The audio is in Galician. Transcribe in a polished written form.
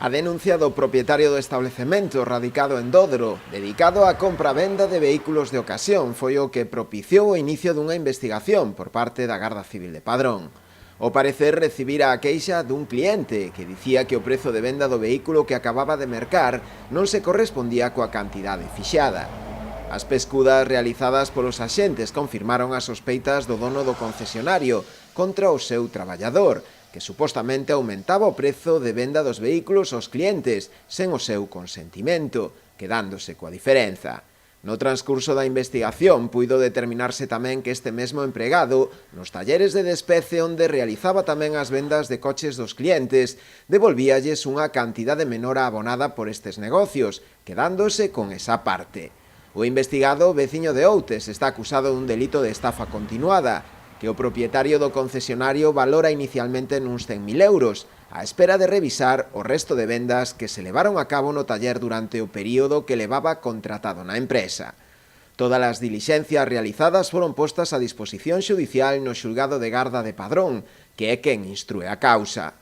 A denuncia do propietario do establecemento radicado en Dodro, dedicado á compra-venda de vehículos de ocasión, foi o que propiciou o inicio dunha investigación por parte da Garda Civil de Padrón. Ao parecer recibira a queixa dun cliente que dicía que o prezo de venda do vehículo que acababa de mercar non se correspondía coa cantidade fixada. As pescudas realizadas polos axentes confirmaron as sospeitas do dono do concesionario contra o seu traballador, que supostamente aumentaba o prezo de venda dos vehículos aos clientes sen o seu consentimento, quedándose coa diferenza. No transcurso da investigación puido determinarse tamén que este mesmo empregado, nos talleres de despece onde realizaba tamén as vendas de coches dos clientes, devolvíalles unha cantidade menor a abonada por estes negocios, quedándose con esa parte. O investigado, veciño de Outes, está acusado dun delito de estafa continuada, que o propietario do concesionario valora inicialmente nuns 100.000 euros, á espera de revisar o resto de vendas que se levaron a cabo no taller durante o período que levaba contratado na empresa. Todas as dilixencias realizadas foron postas a disposición xudicial no xulgado de Garda de Padrón, que é quen instrúe a causa.